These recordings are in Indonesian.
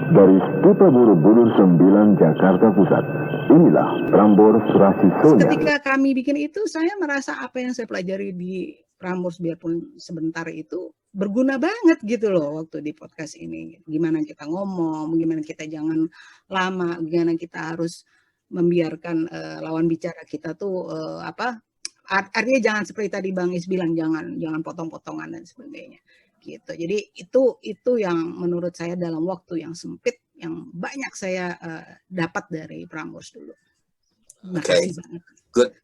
Dari Stipa Borobudur 9 Jakarta Pusat, inilah Prambors Rasisonya. Ketika kami bikin itu, saya merasa apa yang saya pelajari di Prambors biarpun sebentar itu berguna banget gitu loh waktu di podcast ini. Gimana kita ngomong, gimana kita jangan lama, gimana kita harus membiarkan lawan bicara kita tuh artinya jangan seperti tadi Bang Is bilang, jangan potong-potongan dan sebagainya gitu. Jadi itu yang menurut saya dalam waktu yang sempit yang banyak saya dapat dari Prambors dulu. Oke, good.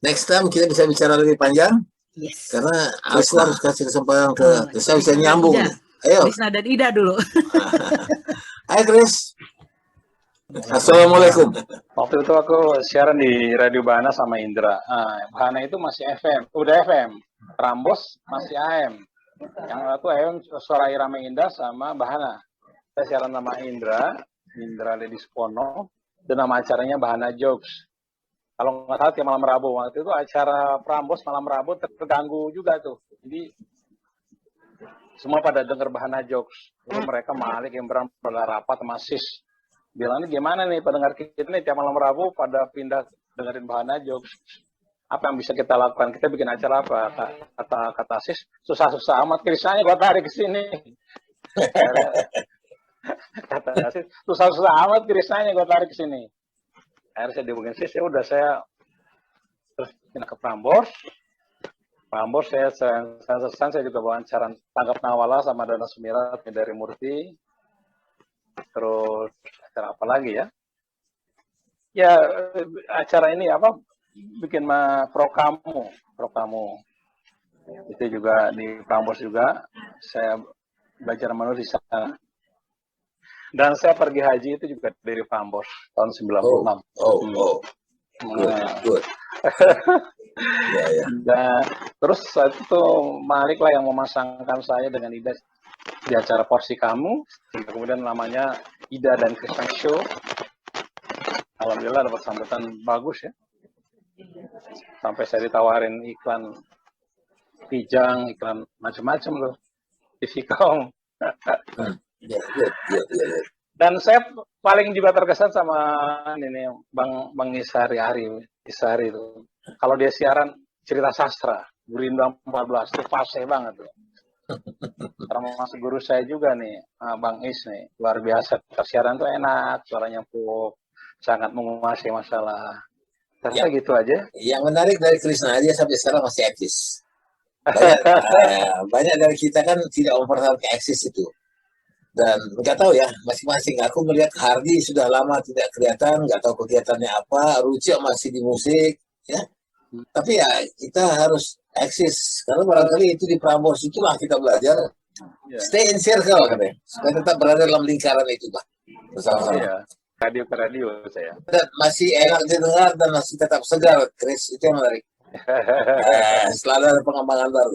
Next time kita bisa bicara lebih panjang. Yes. Karena aku harus kasih kesempatan ke saya bisa nyambung. Ayo. Krisna dan Ida dulu. Hai Chris. Assalamualaikum. Waktu itu aku siaran di Radio Bahana sama Indra. Bahana itu masih FM, udah FM. Prambors masih AM. Yang aku AM suara Irama Indah sama Bahana. Saya siaran sama Indra Ledi Supono, dan nama acaranya Bahana Jokes. Kalau nggak salah tiap malam Rabu, waktu itu acara Prambors malam Rabu terganggu juga tuh. Jadi semua pada denger Bahana Jokes. Lalu mereka Malik yang pada rapat sama Sis. Bilangnya gimana nih pendengar kita nih tiap malam Rabu pada pindah dengerin Bahana Jokes. Apa yang bisa kita lakukan? Kita bikin acara apa? Kata Sis, susah-susah amat Krisnanya gua tarik ke sini. Kata Sis, susah-susah amat Krisnanya gua tarik ke sini. Akhirnya saya dihubungin Sis, ya udah saya terus pindah ke Prambors. Saya juga wawancara Tanggap Nawala sama Dana Sumirat dari Murti. Terus acara apa lagi ya? Ya acara ini apa? Bikin pro kamu. Itu juga di Prambors juga. Saya belajar menulis di sana. Dan saya pergi haji itu juga dari Prambors tahun 96. Good. Dan terus saat itu Malik lah yang memasangkan saya dengan Ida di acara Porsi Kamu. Kemudian namanya Ida dan Krisna Show. Alhamdulillah dapat sambutan bagus ya. Sampai saya ditawarin iklan Pijang, iklan macam-macam loh. TVcom. Dan saya paling juga terkesan sama ini Bang Isari itu. Kalau dia siaran cerita sastra, Gurinda 14 itu fase banget tuh. Termasuk guru saya juga nih, Bang Is nih, luar biasa. Siaran tuh enak, suaranya pop, sangat menguasai masalah. Ternyata gitu aja. Yang menarik dari Krisna, dia sampai sekarang masih eksis. Banyak dari kita kan tidak mempertahankan eksis itu. Dan nggak tahu ya, masing-masing. Aku melihat Hardi sudah lama tidak kelihatan, nggak tahu kegiatannya apa. Ruci masih di musik, ya. Tapi ya kita harus eksis. Karena barangkali itu di Prambors itulah kita belajar. Stay in circle katanya. Supaya tetap berada dalam lingkaran itu, Pak. Bersama-sama. Iya. Radio ke radio saya. Dan masih enak didengar dan masih tetap segar, Chris. Itu yang menarik. Selalu ada pengembangan baru.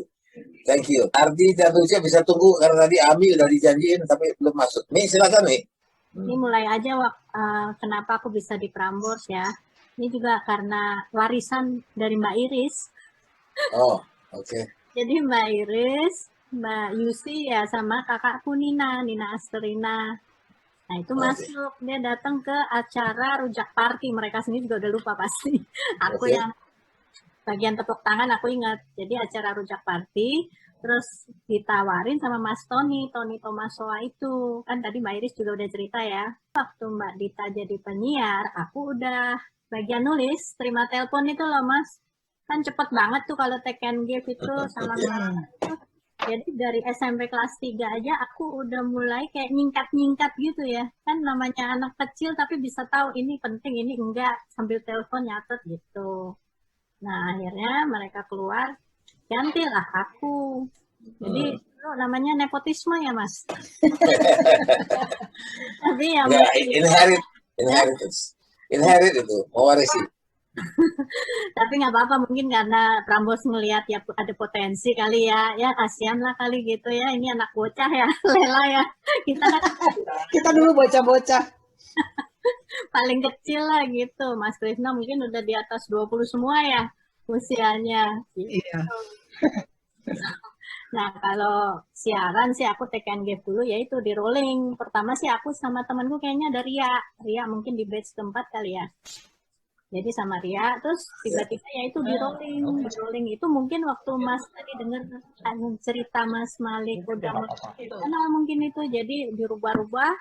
Thank you. Ardi dan Lucia bisa tunggu karena tadi Ami udah dijanjiin tapi belum masuk. Mi silakan Mi. Ini mulai aja kenapa aku bisa di Prambors ya. Ini juga karena warisan dari Mbak Iris. Oh, oke. Jadi Mbak Iris, Mbak Yusi ya sama kakakku Nina Asterina. Nah itu masuk, dia datang ke acara rujak party. Mereka sendiri juga udah lupa pasti. Aku yang bagian tepuk tangan aku ingat. Jadi acara rujak party, terus ditawarin sama Mas Tony Tomasoa itu. Kan tadi Mbak Iris juga udah cerita ya. Waktu Mbak Dita jadi penyiar, aku udah bagian nulis, terima telepon itu loh Mas. Kan cepet banget tuh kalau take and give itu sama Mbak. Jadi dari SMP kelas 3 aja aku udah mulai kayak nyingkat-nyingkat gitu ya. Kan namanya anak kecil tapi bisa tahu ini penting, ini enggak. Sambil telepon nyatet gitu. Nah akhirnya mereka keluar, gantilah aku. Jadi itu namanya nepotisme ya Mas. Tapi ya inherit itu, mewarisi. Tapi nggak apa-apa, mungkin karena Prambors ngelihat ya ada potensi kali ya kasihan lah kali gitu ya, ini anak bocah ya, Lela ya, kita dulu bocah-bocah paling kecil lah gitu. Mas Krisna mungkin udah di atas 20 semua ya usianya gitu. Iya. Nah, kalau siaran sih aku take and give dulu, yaitu di rolling. Pertama sih aku sama temanku kayaknya ada Ria. Ria mungkin di batch keempat kali ya. Jadi sama Ria, terus tiba-tiba ya itu di rolling. Di rolling itu mungkin waktu Mas tadi dengar cerita Mas Malik udah kenal mungkin itu, jadi dirubah-rubah.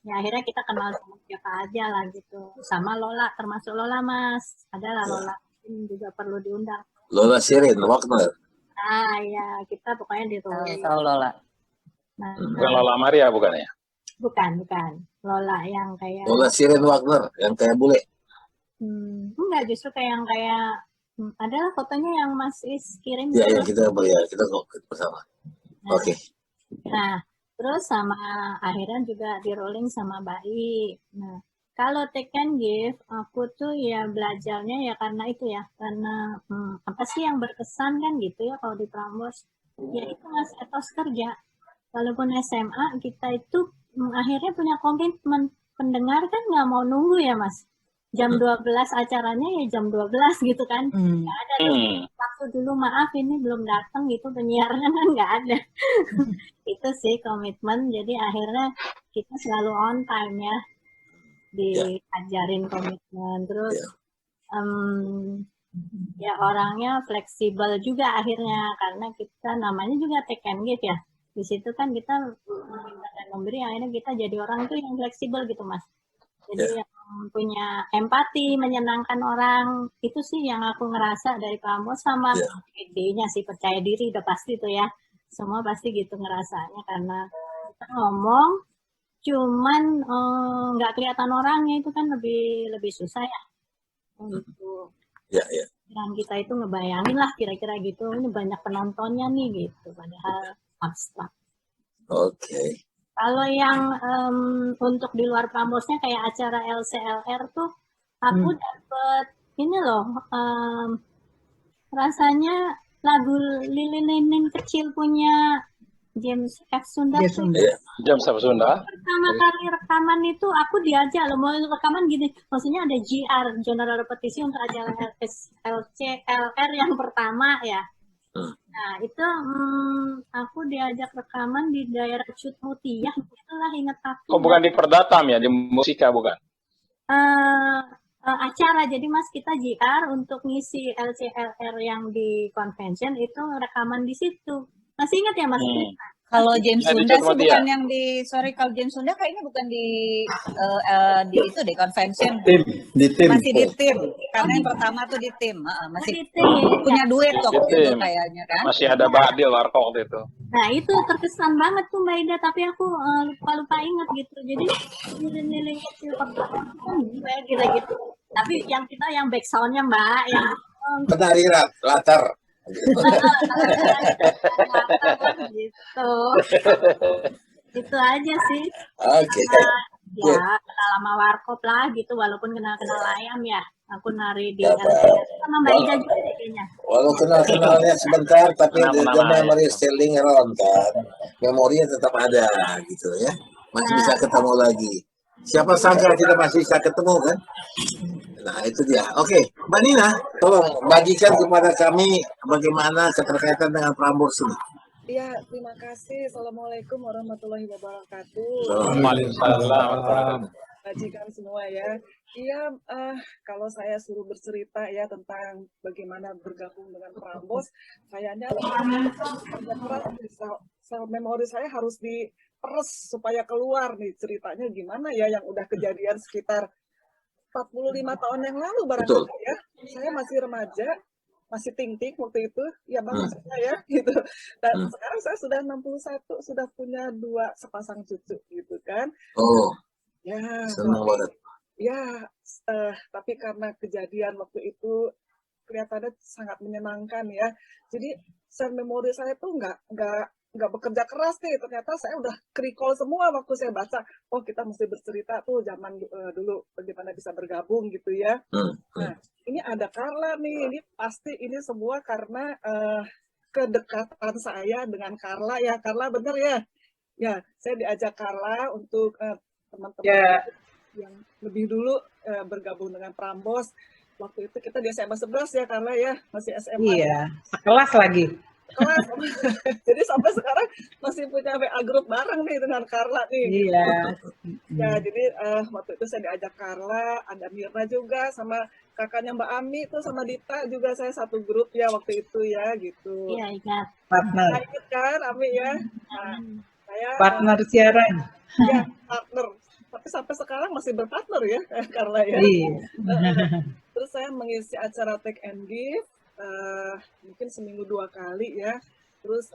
Ya akhirnya kita kenal sama siapa aja lah gitu. Sama Lola, termasuk Lola Mas. Adalah Lola, ini juga perlu diundang. Lola Shirin Wagner. Ah ya, kita pokoknya di rolling. Tahu Lola. Nah, Bukan Lola Maria bukan ya? bukan. Lola yang kayak Lola Shirin Wagner yang kayak bule. enggak, justru kayak yang kayak adalah fotonya yang Mas Is kirim. Ya, kita kok bersama. Oke. Nah, terus sama akhirnya juga di rolling sama Baik. Nah, kalau take and give, aku tuh ya belajarnya ya karena itu ya, karena apa sih yang berkesan kan gitu ya kalau di Prambors. Ya itu Mas, etos kerja. Walaupun SMA kita itu akhirnya punya komitmen. Pendengar kan nggak mau nunggu ya Mas. Jam 12 acaranya ya jam 12 gitu kan. Nggak ada tuh waktu dulu, maaf ini belum datang gitu penyiarnya kan nggak ada. Itu sih komitmen. Jadi akhirnya kita selalu on time ya. Diajarin komitmen. Terus ya orangnya fleksibel juga akhirnya, karena kita namanya juga take and give ya. Di situ kan kita meminta dan memberi, akhirnya kita jadi orang tuh yang fleksibel gitu Mas. Jadi yang punya empati, menyenangkan orang, itu sih yang aku ngerasa dari kamu. Sama PD-nya sih, percaya diri udah pasti tuh ya. Semua pasti gitu ngerasanya, karena kita ngomong cuman nggak kelihatan orangnya, itu kan lebih susah ya. Gitu. Ya. Dan kita itu ngebayangin lah kira-kira gitu, ini banyak penontonnya nih gitu, padahal abstrak. Oke. Kalau yang untuk di luar Prambosnya kayak acara LCLR tuh, aku dapet ini loh, rasanya lagu Lilin kecil punya James F. Sunda. James F. Sunda. Pertama kali rekaman itu aku diajak loh, mau rekaman gini, maksudnya ada GR, General Repetisi untuk acara LCLR yang pertama ya. Nah itu aku diajak rekaman di daerah Cutmutiah, itulah ingat aku. Oh bukan di Perdatam ya, di Musika bukan? Acara, jadi Mas kita JR untuk ngisi LCLR yang di convention itu rekaman di situ. Masih ingat ya Mas? Kalau James Ya, di Sunda sih Cutmutia. bukan yang di, sorry, kalau James Sunda kayaknya bukan di itu deh, convention. Di tim. Masih di tim, karena yang pertama tuh di tim. Masih Di tim. punya duet Di waktu itu tim. kayaknya kan. Masih ada Badil Warkop waktu itu. Nah itu terkesan banget tuh Mbak Ida, tapi aku lupa ingat gitu. Jadi nilai kecil kayak gitu. Tapi yang kita yang back soundnya Mbak, yang Penari latar. gitu. Itu aja sih. Oke. Ya kenal sama Warkop lah gitu, walaupun kenal ayam ya. Aku nari di Dapat. sama Mbak Ida juga kayaknya. Walau kenalnya sebentar, tapi the Kenal-kenalan. memory still linger on kan. Memorinya tetap ada gitu ya. Masih bisa ketemu lagi. Siapa sangka kita masih bisa ketemu kan? Nah itu dia. Oke, Mbak Nina, tolong bagikan kepada kami bagaimana keterkaitan dengan Prambors ini. Iya, terima kasih. Assalamualaikum warahmatullahi wabarakatuh. Waalaikumsalam. Bajikan semua ya. Iya, kalau saya suruh bercerita ya tentang bagaimana bergabung dengan Prambors, kayaknya memori saya harus diperes supaya keluar nih ceritanya gimana ya, yang udah kejadian sekitar 45 tahun yang lalu barangkali ya. Saya masih remaja, masih ting-ting waktu itu, ya Bang saya ya gitu. Dan sekarang saya sudah 61, sudah punya 2 sepasang cucu gitu kan. Oh, ya, senang banget. Ya, tapi karena kejadian waktu itu kelihatannya sangat menyenangkan ya. Jadi memori saya tuh nggak bekerja keras nih. Ternyata saya udah recall semua waktu saya baca. Oh kita mesti bercerita tuh zaman dulu bagaimana bisa bergabung gitu ya. Nah ini ada Carla nih. Ini pasti ini semua karena kedekatan saya dengan Carla ya. Carla bener ya? Ya saya diajak Carla untuk teman-teman yang lebih dulu bergabung dengan Prambors. Waktu itu kita di SMA 11 ya Carla ya, masih SMA. Iya, sekelas lagi. kelas. Jadi sampai sekarang masih punya WA grup bareng nih dengan Carla nih. Iya. Ya, jadi waktu itu saya diajak Carla, ada Mirna juga, sama kakaknya Mbak Ami tuh sama Dita juga saya satu grup ya waktu itu ya gitu. Iya, ingat. Partner. Nah, ingat kan Ami ya? Nah, saya Partner siaran. ya partner. Tapi sampai sekarang masih berpartner ya Carla ya. Iya. Terus saya mengisi acara Take and Give, mungkin seminggu 2 kali ya. Terus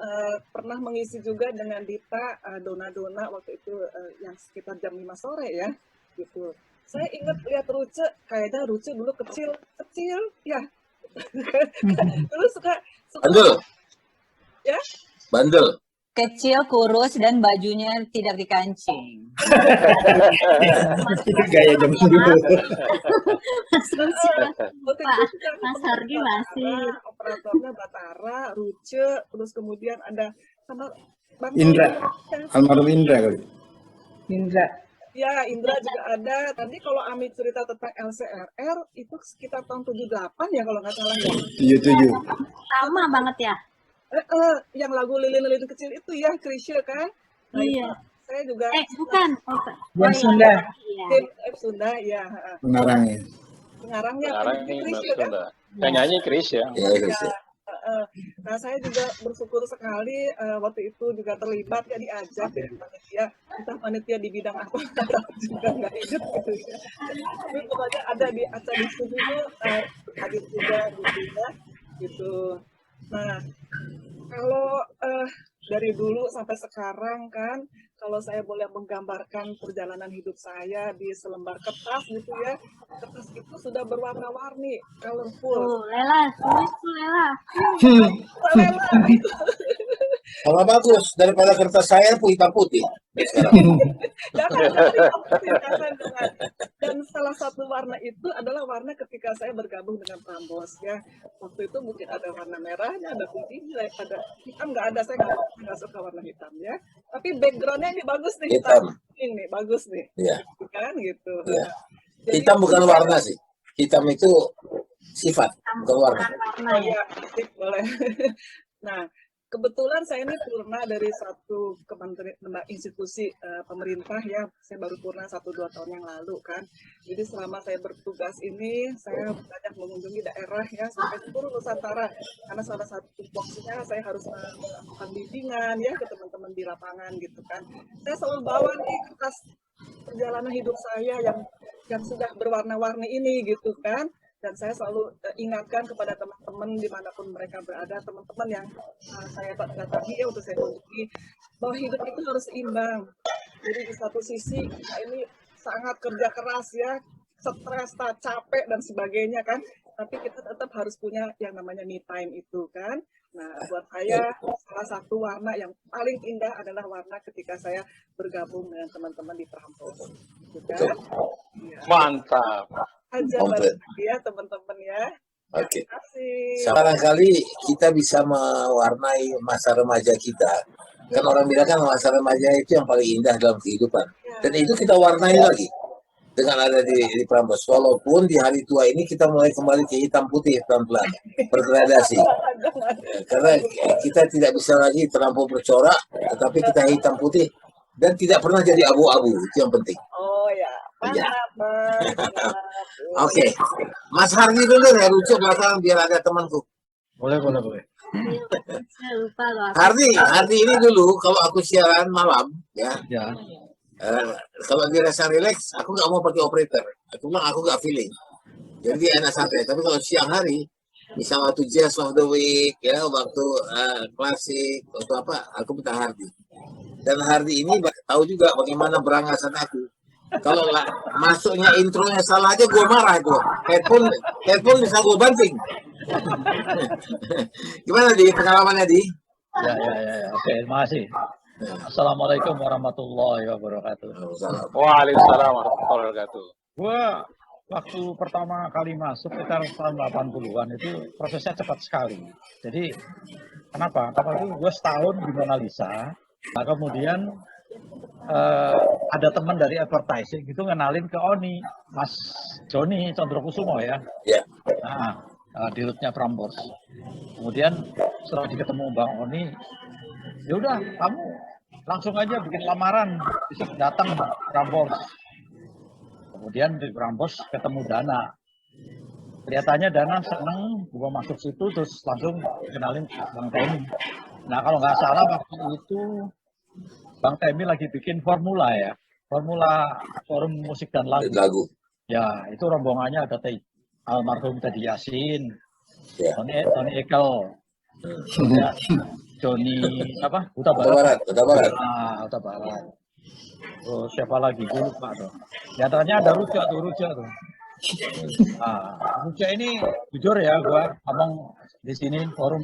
pernah mengisi juga dengan Dita Dona-Dona waktu itu yang sekitar jam 5 sore ya, gitu. Saya ingat lihat Ruce, kayaknya Ruce dulu kecil ya. Terus suka Bandel. Ya? Bandel. Kecil, kurus, dan bajunya tidak dikancing. Itu gaya zaman dulu. Mas Ruci, waktu Pak, itu kita Mas ketemu Hardi masih. Batara, operatornya Batara, Ruce, terus kemudian ada sama Bang Indra. Almarhum Indra kali. Indra. Ya, Indra juga ada. Tadi kalau Ami cerita tentang LCRR, itu sekitar tahun 78 ya kalau nggak salah ya. 77. Sama banget ya. Yang lagu lilin-lilin kecil itu ya, Krisya kan? Nah, Iya. itu saya juga Bukan. Yang Sunda. Iya. tim Sunda ya. Pengarang ya. Pengarangnya Sekarang penyanyi ini Krisya kan? Sunda. Yang nyanyi Chris ya. Ya, Chris. Nah, saya juga bersyukur sekali waktu itu juga terlibat ya diajak dari panitia, entah panitia di bidang apa juga nggak ingat gitu ya. Tapi pokoknya ada di acara itu dulu hadir juga gitu ya, gitu. Nah, kalau dari dulu sampai sekarang kan, kalau saya boleh menggambarkan perjalanan hidup saya di selembar kertas gitu ya, kertas itu sudah berwarna-warni, colorful. Lela, tulis tuh Lela. Lela. Sama bagus daripada kertas saya hitam putih. Dan salah satu warna itu adalah warna ketika saya bergabung dengan Prambors ya. Waktu itu mungkin ada warna merahnya, ada putihnya, ada hitam nggak ada, saya nggak suka warna hitam ya. Tapi backgroundnya ini bagus nih, Hitam. Ini bagus nih, Iya. kan gitu. Iya. Jadi, Hitam bukan warna sih. Hitam itu sifat, bukan warna. Oh ya, boleh. Nah, kebetulan saya ini purna dari satu kementerian institusi pemerintah ya. Saya baru purna 1-2 tahun yang lalu kan. Jadi selama saya bertugas ini, saya banyak mengunjungi daerah ya sampai seluruh Nusantara. Karena salah satu tupoksinya saya harus melakukan bimbingan ya ke teman-teman di lapangan gitu kan. Saya selalu bawa nih kertas perjalanan hidup saya yang sudah berwarna-warni ini gitu kan. Dan saya selalu ingatkan kepada teman-teman dimanapun mereka berada, teman-teman yang saya datangi ya untuk saya kunjungi, bahwa hidup itu harus seimbang. Jadi di satu sisi kita ini sangat kerja keras ya, stres, capek dan sebagainya kan, tapi kita tetap harus punya yang namanya me time itu kan. Nah, buat saya salah satu warna yang paling indah adalah warna ketika saya bergabung dengan teman-teman di Prambors. Gitu kan? Ya. Mantap. Aja Komplit. ya teman-teman ya. Oke. Terima kasih. Barangkali kita bisa mewarnai masa remaja kita. Kan orang bilang kan masa remaja itu yang paling indah dalam kehidupan. Dan itu kita warnai lagi dengan ada di Prambors. Walaupun di hari tua ini kita mulai kembali ke hitam putih pelan-pelan, bergradasi. Karena kita tidak bisa lagi terlampau bercorak, tetapi kita hitam putih dan tidak pernah jadi abu-abu. Itu yang penting. Oh ya, Ya. mantap. Oke, Mas Hardi dulu ya, Rucuk belakang biar ada temanku. Boleh. Saya lupa loh. Hardi ini dulu kalau aku siaran malam, ya, Ya. kalau dirasa relax, aku nggak mau pakai operator. Aku bilang aku nggak feeling. Jadi enak santai. Tapi kalau siang hari, misal waktu Jazz of the Week, ya, waktu klasik, waktu apa, aku minta Hardi. Dan Hardi ini tahu juga bagaimana berangasan aku. Kalau masuknya intronya salah aja gue marah itu. Headphone bisa gue banting. Gimana Di pengalamannya Di? Ya. Oke, terima kasih. Assalamualaikum warahmatullahi wabarakatuh. Waalaikumsalam warahmatullahi wabarakatuh. Gua waktu pertama kali masuk sekitar tahun 80-an itu prosesnya cepat sekali. Jadi kenapa? Karena itu gue setahun di Mona Lisa. Nah, kemudian ada teman dari advertising itu ngenalin ke Oni, Mas Joni Condrokusumo ya. Ya. Nah, di rootnya Prambors. Kemudian setelah ketemu Bang Oni, ya udah kamu langsung aja bikin lamaran, bisa datang Prambors. Kemudian di Prambors ketemu Dana. Kelihatannya Dana seneng, gua masuk situ terus langsung kenalin Bang Temi. Nah kalau nggak salah waktu itu Bang Temi lagi bikin formula ya, formula forum musik dan lagu. Ya itu rombongannya ada almarhum Teddy Yasin, Tony Ekel, ya, Joni apa? Huta Barat. Huta Barat. Oh, siapa lagi? Gue lupa tuh. Di antaranya ada Ruja tuh. Ruja ini jujur ya, gue ngomong di sini forum.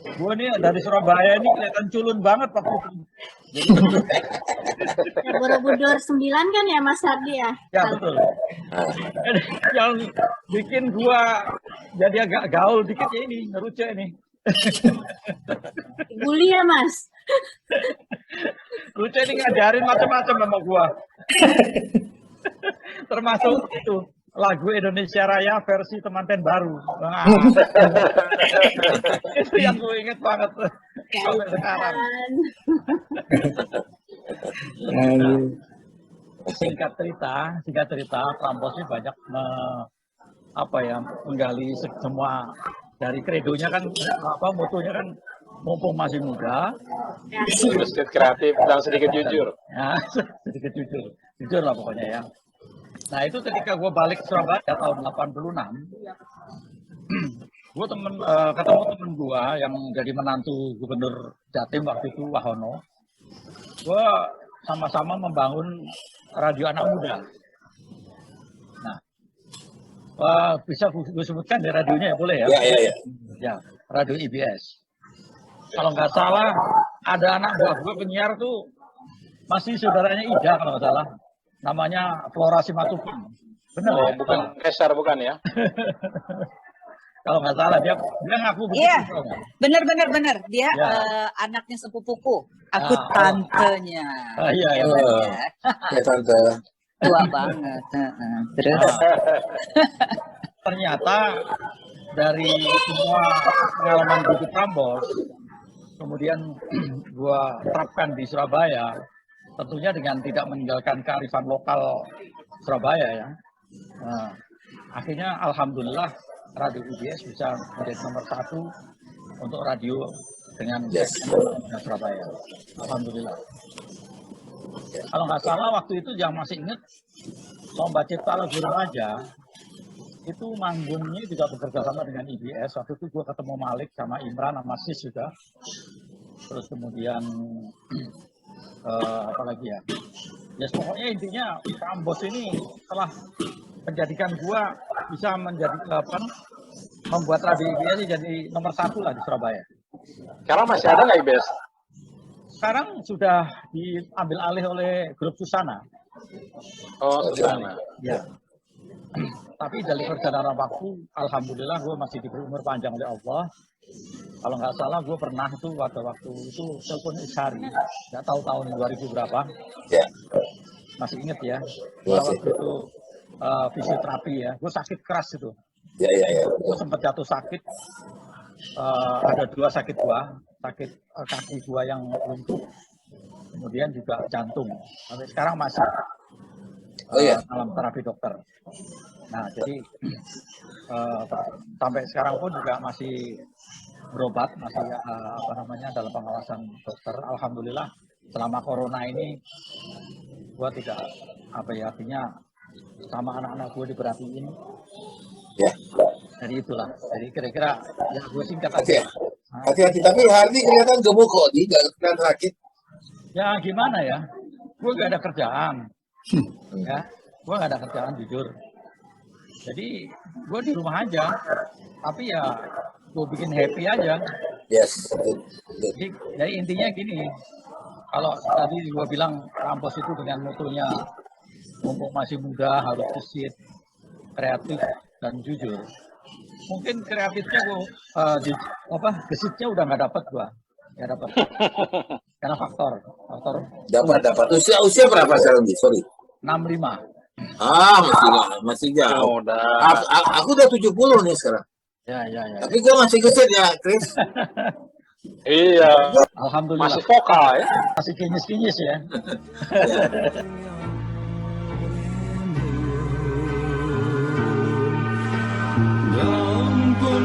Gue nih dari Surabaya ini kelihatan culun banget waktu itu. Borobudur 9 kan ya Mas Hardi ya? Ya betul. Yang bikin gue jadi agak gaul dikit ya ini, Ruja ini. Bully ya Mas? Ruca ini ngajarin macam-macam sama gua. Termasuk itu lagu Indonesia Raya versi Temanten Baru. Nah, itu yang gue inget banget sampai sekarang. Singkat cerita, Prambors ini banyak menggali semua dari kredonya kan motonya kan mumpung masih muda, sedikit kreatif dan sedikit jujur. Ya, sedikit jujur lah pokoknya ya. Nah itu ketika gue balik ke Surabaya tahun 86, gue ketemu temen gue yang jadi menantu gubernur Jatim waktu itu Wahono. Gue sama-sama membangun radio anak muda. Nah, bisa gue sebutkan di radionya ya boleh ya? Iya. Ya, radio IBS. Kalau nggak salah ada anak buah gue penyiar tuh masih saudaranya Ida kalau nggak salah, namanya Flora Simatupang. Benar ya? Bukan Kesar bukan ya? Kalau nggak salah dia ngaku begitu. Iya, benar. Dia anaknya sepupuku. Aku tantenya. Iya. Ya tante. Tua banget. Terus ternyata dari semua pengalaman gue di Prambors, kemudian gue terapkan di Surabaya, tentunya dengan tidak meninggalkan kearifan lokal Surabaya ya. Nah, akhirnya alhamdulillah radio IBS bisa menjadi nomor 1 untuk radio dengan Surabaya. Alhamdulillah. Kalau nggak salah waktu itu yang masih ingat Lomba Cipta Lagu Remaja itu manggungnya juga bekerja sama dengan IBS. Waktu itu gue ketemu Malik sama Imran sama Sis juga. Terus kemudian apa lagi ya? Ya pokoknya intinya Prambors ini telah menjadikan gue bisa menjadi membuat radio IBS jadi nomor 1 lah di Surabaya. Sekarang masih ada nggak IBS? Sekarang sudah diambil alih oleh grup Susana. Oh, Susana. Ya. Tapi dari perjalanan waktu, alhamdulillah gue masih diberi umur panjang oleh Allah. Kalau nggak salah gue pernah tuh waktu itu telepon Ishari, nggak tahu tahun 2000 berapa. Ya. Masih inget ya. Waktu itu fisioterapi ya. Gue sakit keras itu. Ya. Gue sempat jatuh sakit. Ada 2 sakit gua, sakit kaki gua yang lumpuh, kemudian juga jantung. Sampai sekarang masih dalam terapi dokter. Nah, jadi sampai sekarang pun juga masih berobat, masih dalam pengawasan dokter. Alhamdulillah selama corona ini gua tidak artinya sama anak-anak gue diperhatiin. Ya. Jadi itulah. Jadi kira-kira ya gue singkat aja. Hati-hati. Tapi Hardi kelihatan gemuk kok, nggak kelihatan sakit. Ya gimana ya? Gue gak ada kerjaan. Ya, gue gak ada kerjaan jujur. Jadi gue di rumah aja. Tapi ya gue bikin happy aja. Yes. Jadi intinya gini. Kalau tadi gue bilang Prambors itu dengan mutunya mumpung masih muda harus gesit, kreatif dan jujur. Mungkin kreatifnya gue gesitnya udah nggak dapat gue, nggak dapat. Karena faktor. Dapat. Usia berapa sekarang nih? Sorry. 65. Masih jauh. Udah. Aku udah 70 nih sekarang. Ya. Tapi gue masih gesit ya, Chris. Iya, Alhamdulillah. masih vokal ya. Masih kinyis-kinyis ya. Dan pun